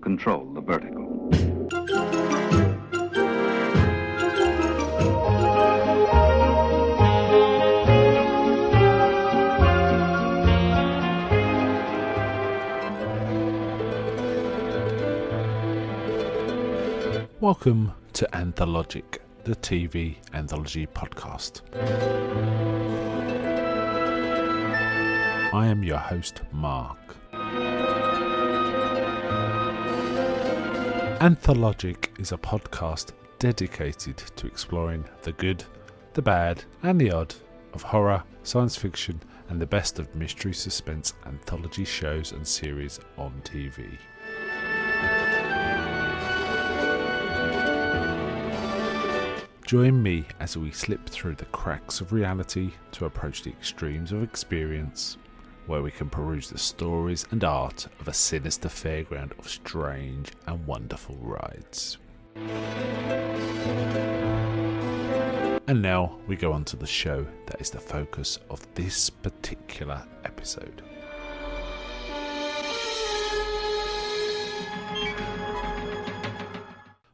control the vertical. Welcome to Anthologic, the TV anthology podcast. I am your host, Mark. Anthologic is a podcast dedicated to exploring the good, the bad, and the odd of horror, science fiction, and the best of mystery suspense anthology shows and series on TV. Join me as we slip through the cracks of reality to approach the extremes of experience, where we can peruse the stories and art of a sinister fairground of strange and wonderful rides. And now we go on to the show that is the focus of this particular episode.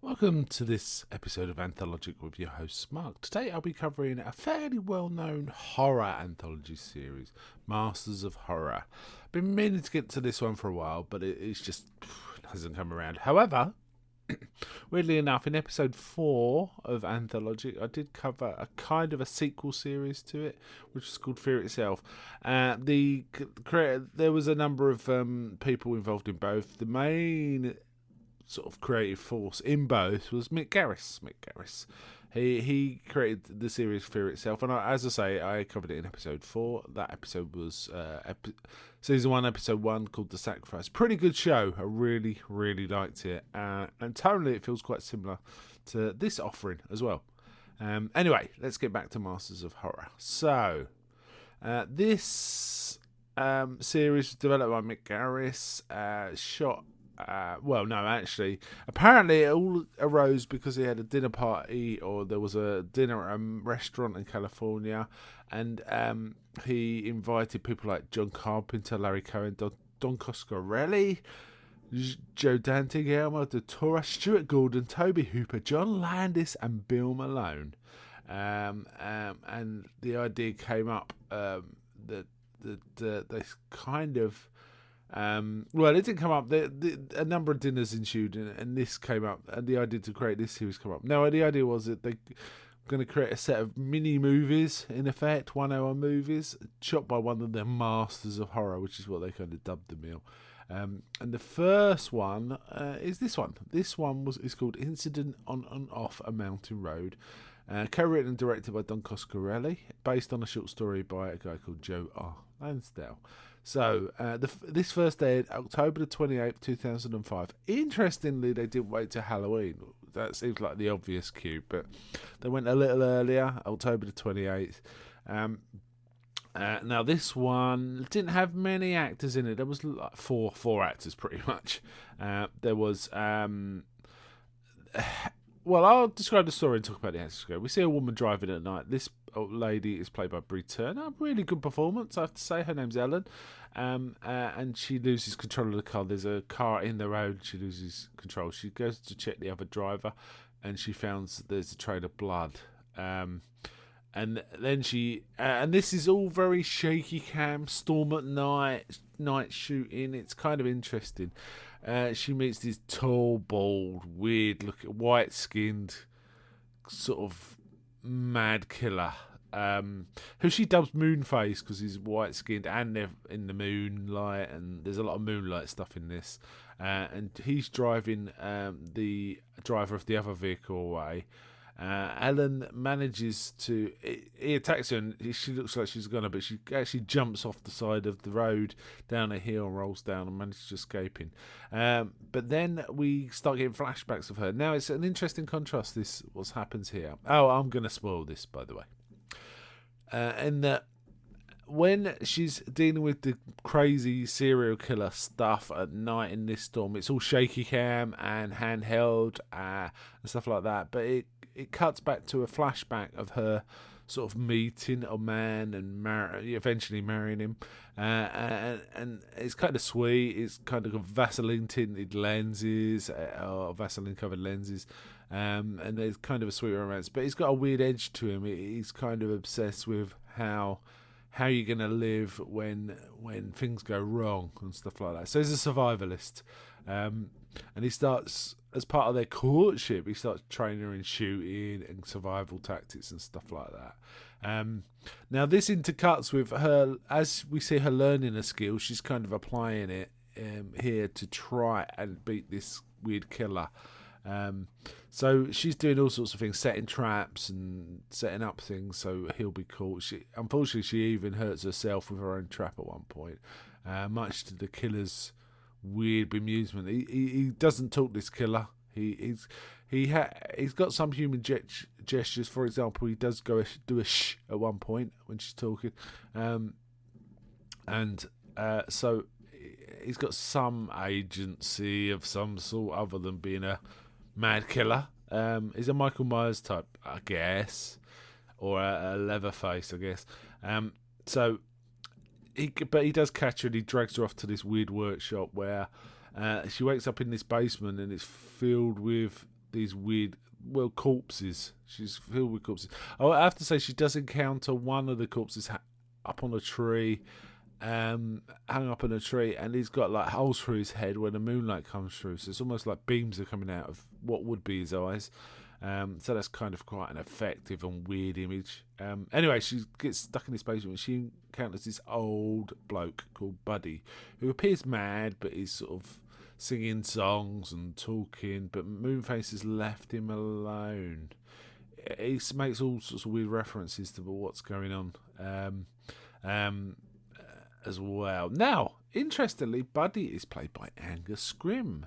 Welcome to this episode of Anthologic with your host Mark. Today I'll be covering a fairly well-known horror anthology series, Masters of Horror. I've been meaning to get to this one for a while, but it hasn't come around. However, weirdly enough, in episode 4 of Anthologic, I did cover a kind of a sequel series to it, which is called Fear Itself. There was a number of people involved in both. The main sort of creative force in both was Mick Garris. He created the series Fear Itself, and as I say, I covered it in episode 4. That episode was season 1, episode 1, called The Sacrifice. Pretty good show. I really, really liked it, and tonally it feels quite similar to this offering as well. Anyway, let's get back to Masters of Horror. So, this series was developed by Mick Garris, apparently it all arose because he had a dinner party, or there was a dinner at a restaurant in California, and he invited people like John Carpenter, Larry Cohen, Don Coscarelli, Joe Dante, Guillermo del Toro, Stuart Gordon, Toby Hooper, John Landis, and Bill Malone. And the idea came up that they kind of... it didn't come up. A number of dinners ensued, and this came up, and the idea to create this series came up. Now, the idea was that they were going to create a set of mini movies, in effect, 1 hour movies, shot by one of the Masters of Horror, which is what they kind of dubbed the meal. And the first one is this one. This one is called Incident on and Off a Mountain Road. Co-written and directed by Don Coscarelli, based on a short story by a guy called Joe R. Lansdale. So, this first aired October the 28th, 2005. Interestingly, they didn't wait till Halloween. That seems like the obvious cue, but they went a little earlier, October the 28th. Now, this one didn't have many actors in it. There was like four actors, pretty much. There was... I'll describe the story and talk about the actors. We see a woman driving at night. This old lady is played by Brie Turner. Really good performance, I have to say. Her name's Ellen. And she loses control of the car. There's a car in the road. She loses control. She goes to check the other driver, and she finds there's a trail of blood. And then and this is all very shaky cam, storm at night shooting. It's kind of interesting. She meets this tall, bald, weird-looking, white-skinned, sort of mad killer, who she dubs Moonface because he's white-skinned and they're in the moonlight, and there's a lot of moonlight stuff in this. And he's driving the driver of the other vehicle away. Ellen manages to... He attacks her, and she looks like she's gonna, but she actually jumps off the side of the road down a hill, rolls down, and manages to escape in. But then we start getting flashbacks of her. Now, it's an interesting contrast, this, what happens here. Oh, I'm going to spoil this, by the way. In that, when she's dealing with the crazy serial killer stuff at night in this storm, it's all shaky cam and handheld and stuff like that. But it cuts back to a flashback of her sort of meeting a man and eventually marrying him. And it's kind of sweet. It's kind of got Vaseline tinted lenses, or Vaseline covered lenses. And there's kind of a sweet romance, but he's got a weird edge to him. He's kind of obsessed with how you're gonna live when things go wrong and stuff like that. So he's a survivalist, and he starts, as part of their courtship, he starts training her in shooting and survival tactics and stuff like that. Now this intercuts with her, as we see her learning a skill, she's kind of applying it here to try and beat this weird killer. So she's doing all sorts of things, setting traps and setting up things so he'll be caught. Unfortunately, she even hurts herself with her own trap at one point, much to the killer's weird bemusement. He doesn't talk, this killer. He's got some human gestures. For example, he does do a shh at one point when she's talking, so he's got some agency of some sort other than being a mad killer. He's a Michael Myers type, I guess, or a Leatherface, I guess. But he does catch her and he drags her off to this weird workshop where she wakes up in this basement and it's filled with these weird, corpses. She's filled with corpses. Oh, I have to say, she does encounter one of the corpses up on a tree, hung up in a tree, and he's got like holes through his head where the moonlight comes through, so it's almost like beams are coming out of what would be his eyes. So that's kind of quite an effective and weird image. Anyway, she gets stuck in this basement and she encounters this old bloke called Buddy, who appears mad, but he's sort of singing songs and talking, but Moonface has left him alone. He makes all sorts of weird references to what's going on as well. Now, interestingly, Buddy is played by Angus Scrimm.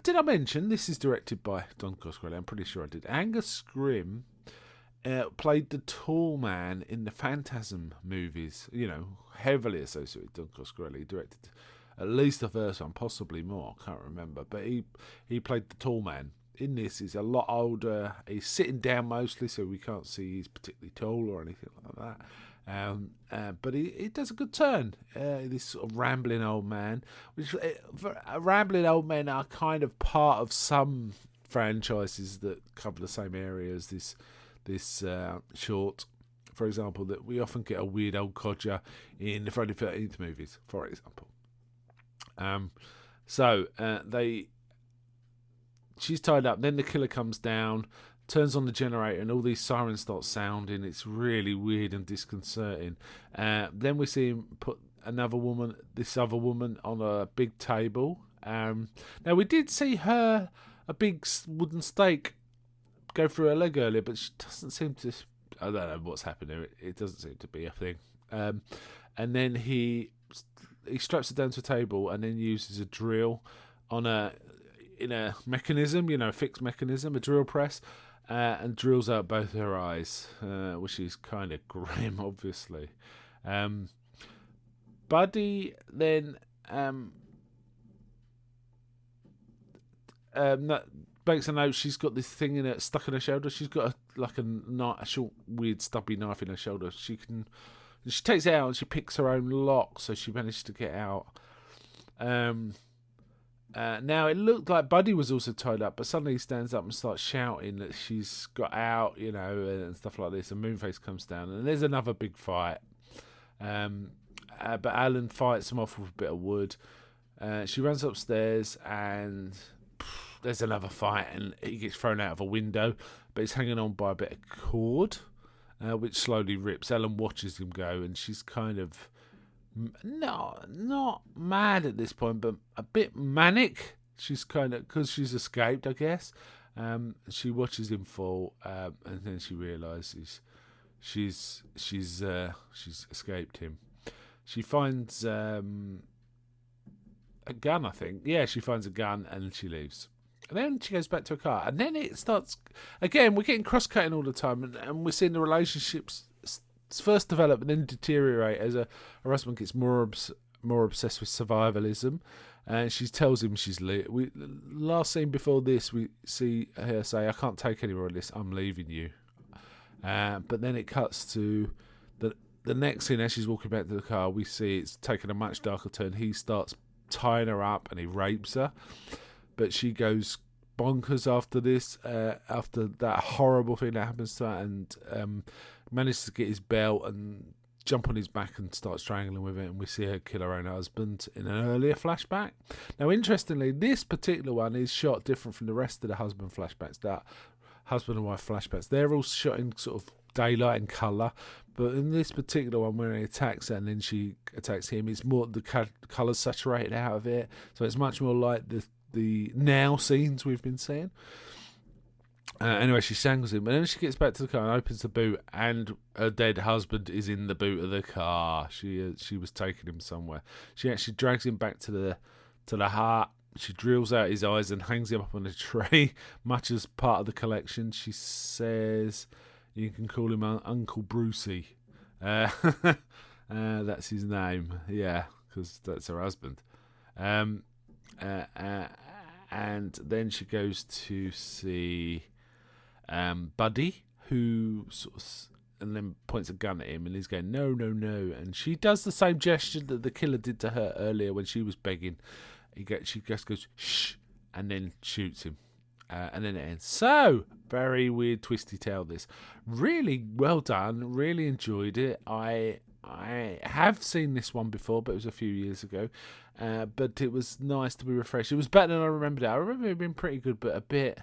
Did I mention this is directed by Don Coscarelli? I'm pretty sure I did. Angus Scrimm played the tall man in the Phantasm movies, heavily associated with Don Coscarelli. He directed at least the first one, possibly more, I can't remember. But he played the tall man. In this, he's a lot older. He's sitting down mostly, so we can't see he's particularly tall or anything like that. But he does a good turn. This sort of rambling old man, which rambling old men are kind of part of some franchises that cover the same area as this short. For example, that we often get a weird old codger in the Friday the 13th movies, for example. She's tied up. Then the killer comes down, turns on the generator, and all these sirens start sounding. It's really weird and disconcerting. Then we see him put this other woman, on a big table. Now we did see a big wooden stake go through her leg earlier, but she doesn't seem to. I don't know what's happening. It doesn't seem to be a thing. And then he straps her down to a table and then uses a drill in a mechanism, a fixed mechanism, a drill press, and drills out both her eyes, which is kind of grim, obviously. Buddy then makes a note. She's got this thing stuck in her shoulder. She's got a short, weird, stubby knife in her shoulder. She takes it out and she picks her own lock, so she managed to get out. Now, it looked like Buddy was also tied up, but suddenly he stands up and starts shouting that she's got out, and stuff like this, and Moonface comes down, and there's another big fight. But Alan fights him off with a bit of wood. She runs upstairs, and there's another fight, and he gets thrown out of a window, but he's hanging on by a bit of cord, which slowly rips. Ellen watches him go, and she's kind of not mad at this point, but a bit manic. She's kind of, because she's escaped, I guess. She watches him fall, and then she realizes she's escaped him. She finds a gun, I think. Yeah, she finds a gun and she leaves. And then she goes back to her car, and then it starts again. We're getting cross-cutting all the time, and we're seeing the relationships first develop and then deteriorate as her husband gets more obsessed with survivalism, and she tells him she's last scene before this, we see her say, "I can't take any more of this. I'm leaving you." But then it cuts to the next scene. As she's walking back to the car, we see it's taken a much darker turn. He starts tying her up and he rapes her, but she goes bonkers after this, after that horrible thing that happens to her, and manages to get his belt and jump on his back and start strangling with it, and we see her kill her own husband in an earlier flashback. Now, interestingly, this particular one is shot different from the rest of the husband flashbacks, that husband and wife flashbacks. They're all shot in sort of daylight and colour, but in this particular one, when he attacks her and then she attacks him, it's more the colours saturated out of it, so it's much more like the now scenes we've been seeing. Anyway, she strangles him, and then she gets back to the car and opens the boot, and her dead husband is in the boot of the car. She was taking him somewhere. She actually drags him back to the hut. She drills out his eyes and hangs him up on a tree, much as part of the collection. She says, "You can call him Uncle Brucey." That's his name, yeah, because that's her husband. And then she goes to see Buddy, who sort of, and then points a gun at him, and he's going, "No, no, no." And she does the same gesture that the killer did to her earlier when she was begging. She just goes, "Shh," and then shoots him. And then it ends. So, very weird, twisty tale, this. Really well done. Really enjoyed it. I have seen this one before, but it was a few years ago. But it was nice to be refreshed. It was better than I remembered it. I remember it being pretty good, but a bit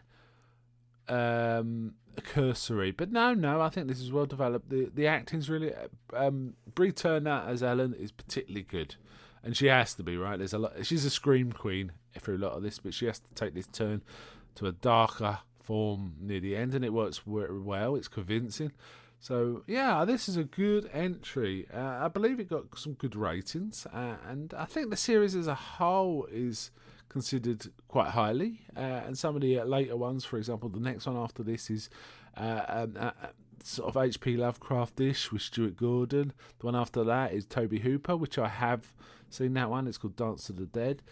cursory. But no, I think this is well developed. The acting's really... Brie Turner as Ellen is particularly good. And she has to be, right? There's a lot. She's a scream queen through a lot of this, but she has to take this turn to a darker form near the end, and it works well. It's convincing. So, yeah, this is a good entry. I believe it got some good ratings, and I think the series as a whole is considered quite highly. And some of the later ones, for example, the next one after this is sort of H.P. Lovecraft-ish with Stuart Gordon. The one after that is Toby Hooper, which I have seen that one. It's called Dance of the Dead.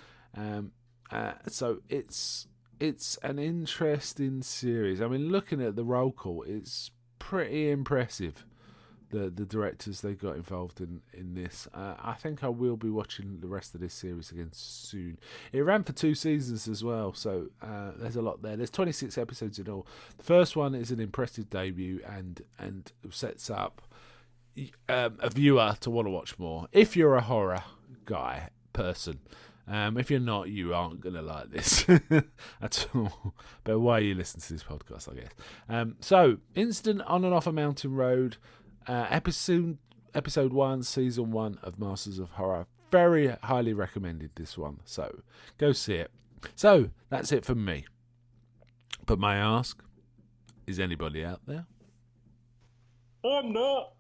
So it's an interesting series. I mean, looking at the roll call, it's pretty impressive, the directors they got involved in this. I think I will be watching the rest of this series again soon. It ran for 2 seasons as well, so there's a lot there. There's 26 episodes in all. The first one is an impressive debut and sets up a viewer to want to watch more. If you're a horror person. If you're not, you aren't going to like this at all. But why are you listening to this podcast, I guess? So, Incident on and Off a Mountain Road, episode 1, season 1 of Masters of Horror. Very highly recommended, this one. So, go see it. So, that's it from me. But may I ask, is anybody out there? I'm not.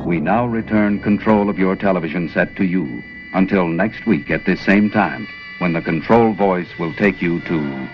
We now return control of your television set to you until next week at this same time, when the control voice will take you to